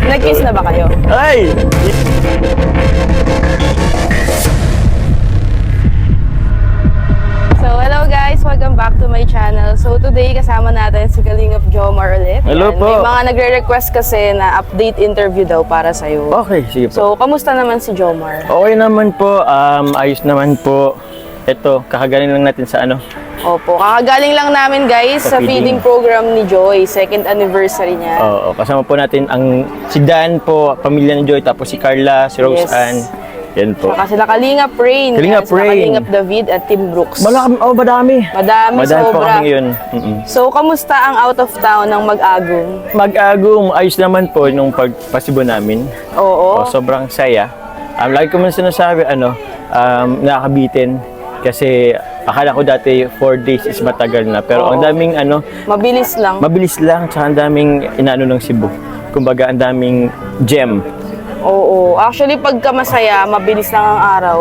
Nag-kiss na ba kayo? Ay! So, hello guys! Welcome back to my channel. So, today kasama natin si Kalingap Jomar ulit. Hello Yan. po. May mga nagre-request kasi na update interview daw para sa'yo. Okay, sige po. So, kamusta naman si Jomar? Okay naman po, ayos naman po. Ito, kakagaling lang natin sa ano. Opo, kakagaling lang namin guys sa Sa feeding feeding. program ni Joy. Second anniversary niya. Oo, kasama po natin si Dan po, pamilya ni Joy, tapos si Carla, si Rose Yes. Ann. Yan po. Saka sila Kalingap Rain. Kalingap yan, sila Rain. Kalingap David at Tim Brooks. Madami. Madami po sobra. kami yun. So, kamusta ang out of town ng Mag-agong? Mag-agong, ayos naman po nung pagpasibo namin. Oo. O, sobrang saya. Lagi ko man sinasabi, nakakabitin. Kasi akala ko dati 4 days is matagal na. Pero ang daming Mabilis lang. mabilis lang. Tsaka ang daming inaano ng Cebu. Kumbaga, ang daming gem. Oo. Actually, pagka masaya, mabilis lang ang araw.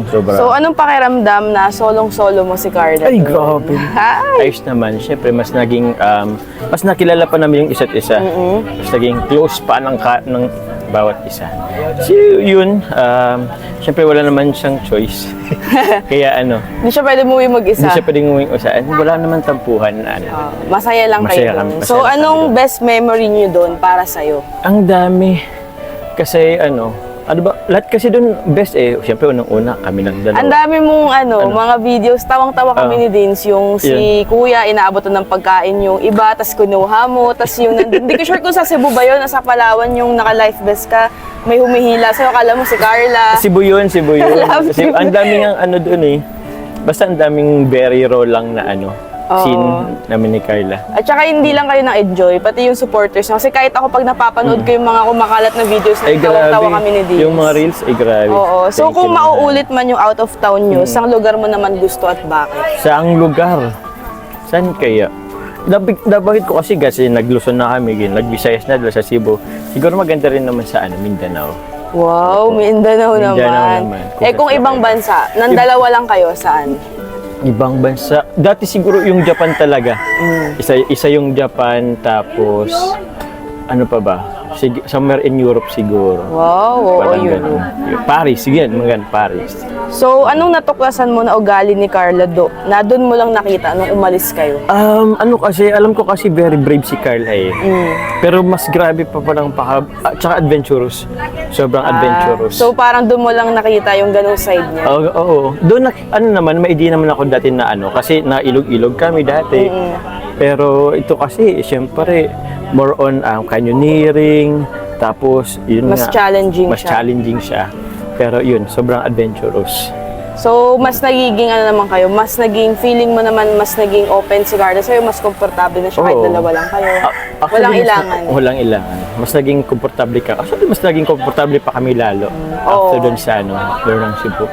Sobra. So, anong pakiramdam na solong-solo mo si Carla? Ay, grabe. Hi! Ayos naman. Siyempre, mas naging, mas nakilala pa namin yung isa't isa. Mas naging close pa ng bawat isa. So, yun, siyempre wala naman siyang choice. Kaya Hindi siya pwede umuwi mag-isa. hindi siya pwedeng umuwing usa. Wala naman tampuhan na Masaya lang Masaya kayo kami, doon. masaya So, lang anong kami best memory niyo doon para sa'yo? Ang dami. Kasi ano ba, lahat kasi doon best siyempre unang-una kami ng dalawa. Ang dami mong mga videos, tawang-tawa kami ni Dins, yung si Kuya, inaabot ng pagkain yung iba, tas kinuha mo, tas yung hindi ko sure kung sa Cebu ba yun, nasa Palawan yung naka-life vest ka, may humihila sa'yo, akala mo si Carla. Cebu yun. Love Kasi Cebu. ang daming doon basta ang daming very raw lang na scene namin ni Carla. At saka hindi lang kayo na-enjoy, pati yung supporters. Kasi kahit ako pag napapanood ko yung mga kumakalat na videos na tawang-tawa kami ni Dins. Yung mga reels, grabe. Oo. So Thank kung you naman. mauulit man yung out of town nyo, saang lugar mo naman gusto at bakit? Saang lugar? Saan kaya? Bakit ko kasi nagluson na kami, nag-Visayas na doon sa Cebu. Siguro maganda rin naman sa Mindanao. Wow, Mindanao naman. naman. Kung ibang bansa, nang dalawa lang kayo, saan? Ibang bansa. Dati siguro yung Japan talaga. Isa yung Japan, tapos ano pa ba? Somewhere in Europe siguro. Wow, oo, Parang yun. ganun. Paris, sige, Paris. So, anong natuklasan mo na ugali ni Carla na doon mo lang nakita nung umalis kayo? Alam ko kasi very brave si Carla Pero mas grabe pa palang tsaka adventurous. Sobrang adventurous. So, parang doon mo lang nakita yung ganung side niya? Oo. Doon naman, may idea naman ako dati na kasi na ilog-ilog kami dati. Pero ito kasi, siyempre, more on canyoneering, tapos yun Mas nga, challenging mas siya. challenging siya. Pero yun, sobrang adventurous. So, mas nagiging naman kayo, mas naging feeling mo naman, mas naging open si Carla sa'yo, mas komportable na siya kahit Oo. dalawa lang kayo. Actually, Walang ilangan. Walang ilangan. Mas naging komportable ka. Actually, mas naging komportable pa kami lalo. Oo. After doon sa doon ng Cebu.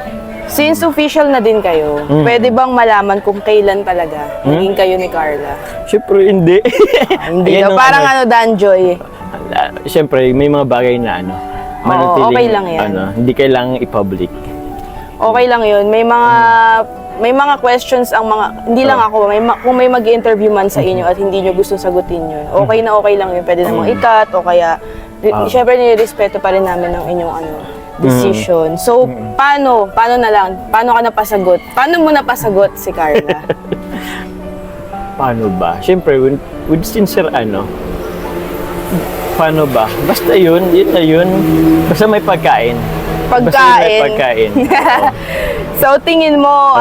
Since official na din kayo, pwede bang malaman kung kailan talaga naging kayo ni Carla? Siyempre, hindi. Hindi Ayan daw. ang Parang Danjoy. Siyempre, may mga bagay na manatiling, okay lang yan. hindi kailangang i-public. Okay lang yun. May mga questions ang hindi lang ako, kung may mag-interview man sa inyo at hindi nyo gusto sagutin yun, okay na okay lang yun. Pwede namang i-cut o kaya, syempre nire-respeto pa rin namin ang inyong decision. So, paano ka napasagot? Paano mo napasagot si Carla? Paano ba? Siyempre, with sincere paano ba? Basta yun na yun. Basta may pagkain. Basta may pagkain. So, tingin mo,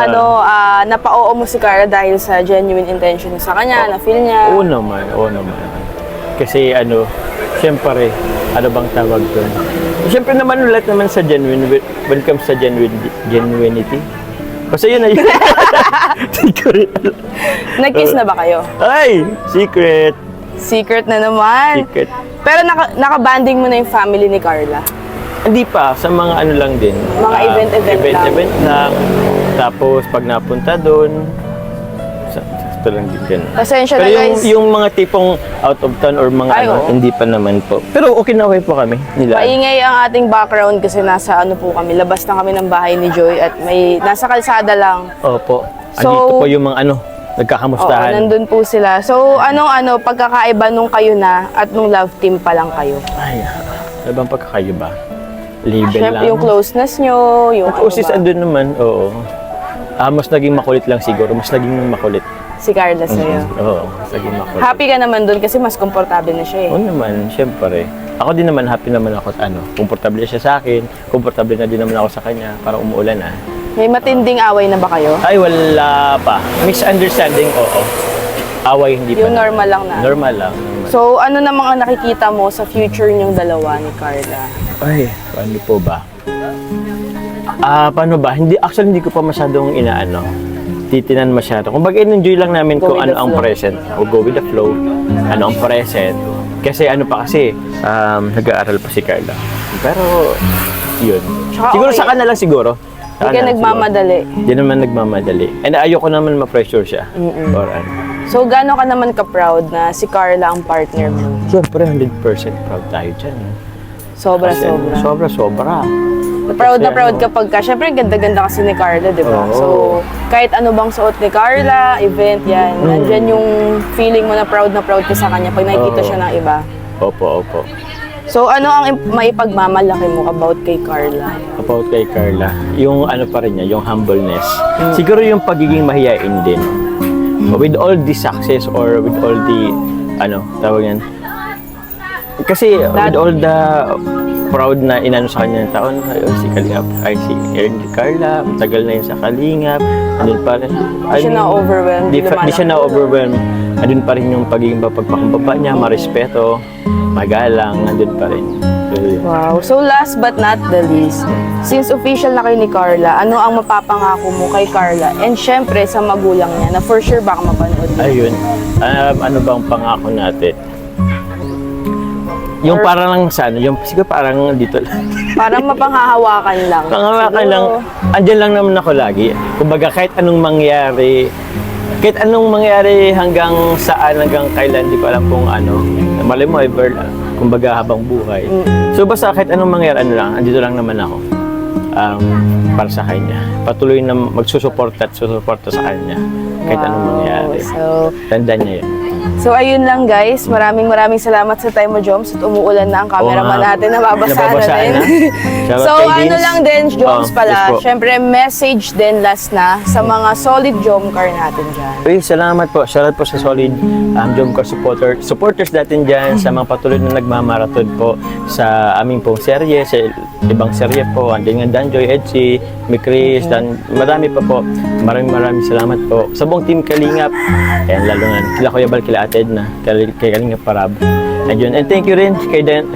napa-oo mo si Carla dahil sa genuine intention sa kanya, na feel niya? Oo naman. Kasi siyempre, ano bang tawag doon? Siyempre naman, ulit naman sa genuine, when it comes sa genuinity. Basta yun na yun. Secret. Nag-kiss na ba kayo? Ay! Secret. Secret na naman. Secret. Pero naka-banding mo na yung family ni Carla? Hindi pa, sa mga lang din. Mga event lang. Tapos, pag napunta doon, ito lang din ganun. Pasensya Pero na guys. yung mga tipong out of town or mga oo. hindi pa naman po. Pero okay na okay po kami nila. Maingay ang ating background kasi nasa po kami, labas na kami ng bahay ni Joy at nasa kalsada lang. Opo. So, Andito po yung mga Oo, nagkakamustahan. nandun po sila. So, anong pagkakaiba nung kayo na at nung love team pa lang kayo? Ay, ano bang pagkakaiba? Label Siyempre, lang. yung closeness nyo, yung Closest andun naman, oo. Mas naging makulit lang siguro. Mas naging makulit. si Carla sa'yo. Oo, mas naging makulit. Happy ka naman dun kasi mas komportable na siya eh. Oo naman, syempre. Ako din naman, happy naman ako at komportable siya sa akin. Komportable na din naman ako sa kanya para umuulan May matinding away na ba kayo? Ay, wala pa. Misunderstanding, oo. Away, hindi pa. Yung normal lang na. Normal lang. Normal. So, ano na mga nakikita mo sa future niyong dalawa ni Carla? Ay, paano po ba? Paano ba? Actually, hindi ko pa masyadong titinan masyado. Kung enjoy lang namin Go kung with ano the ang flow. present. O go with the flow. Ano ang present. Kasi nag-aaral pa si Carla. Pero, yun. Tsaka Siguro okay. saka na lang siguro. Hindi ka nagmamadali. Hindi naman nagmamadali. And ayoko naman ma-pressure siya. Or ano. So, gaano ka naman ka-proud na si Carla ang partner mo? Siyempre, 100% proud tayo dyan. Sobra-sobra. Sobra. Proud na Kasi proud kapag ka. Siyempre, ganda-ganda kasi ni Carla, di ba? Oo. So, kahit ano bang suot ni Carla, event yan, nandyan yung feeling mo na proud ka sa kanya pag nakikita Oo. siya ng iba. Opo. So, ano ang maipagmamalaki mo about kay Carla? About kay Carla, yung pa rin niya, yung humbleness. Siguro yung pagiging mahiyain din. With all the success or with all the, tawag yan. Kasi with all the proud na sa kanya ng taon, si Kalingap, si Carla, matagal na yun sa Kalingap, andun pa rin. Di siya na-overwhelmed. Di siya na-overwhelm. Andun pa rin yung pagiging pagpakumbaba niya, marespeto, magalang, andun pa rin. Wow. So last but not the least, since official na kayo ni Carla, ano ang mapapangako mo kay Carla? And syempre sa magulang niya na for sure baka mapanood niya. Ayun. Ano bang pangako natin? Yung parang lang yung siguro parang dito lang. Parang mapanghahawakan lang. Pangawakan lang. Andyan lang naman ako lagi. Kumbaga kahit anong mangyari hanggang saan, hanggang kailan, di ko alam kung malay mo ever, kumbaga habang buhay. So basta kahit anong mangyari, andito lang naman ako. Para sa kanya. Patuloy na magsusuporta sa kanya. Kahit anong mangyari. So, Tandaan niya yun. So ayun lang guys, maraming salamat sa time mo, Joms. At umuulan na ang cameraman natin, nababasa na din. Shoutout So kay Vince. lang din, Joms Yes pala, po. syempre message din last na sa mga solid Jomcar natin dyan. Uy, salamat po. Shoutout po sa solid Jomcar supporters natin dyan, sa mga patuloy na nagmamarathon po sa aming pong serye, sa ibang serye po. Andyan nga Danjoy, Edsi, Mikris, dan marami pa po. Maraming salamat po. Sa buong team Kalingap, ayan, lalo nga, kila Kuya Bal, kila Ate Edna, kay Kalingap Parab. And thank you rin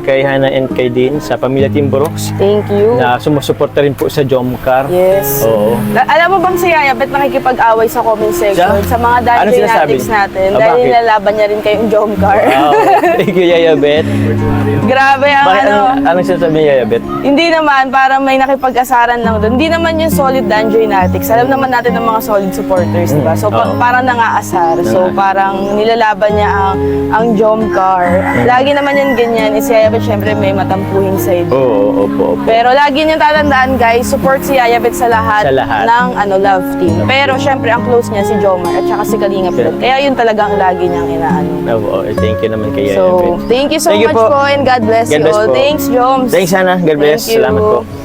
kay Hana and kay Dean sa Pamilya Team Buroks Thank you. na sumusuporta rin po sa Jomcar. Yes. Oo. Alam mo bang si Yaya, ba't nakikipag-away sa comment section Siya? sa mga Ano Danjoy sinasabi? Natics natin? Ah, Dahil bakit? nilalaban niya rin kayong Jomcar. Wow. Thank you, Yaya Bet. Grabe ang Bakit anong sinasabi niya, Yaya Bet? Hindi naman, parang may nakipag-asaran lang doon. Hindi naman yung solid Danjoy Natics. Alam naman natin ng mga solid supporters, diba? So, Oo. parang nangaasar. So, parang nilalaban niya ang Jomcar. Lagi naman yan ganyan. Si Yayabet, syempre, may matampuhin side. Oo, opo. Pero lagi niyong tatandaan, guys, support si Yayabet sa lahat, Sa lahat. ng love team. Pero, syempre, ang close niya si Jomar at saka si Kalingap. Sure. Kaya yun talagang lagi niyang inaano. Oo, thank you naman kay Yaya So, Bet. thank you so Thank you much po. po and God bless God you bless all. po. Thanks, Joms. Thanks, Hana. God bless. Thank you. Salamat po.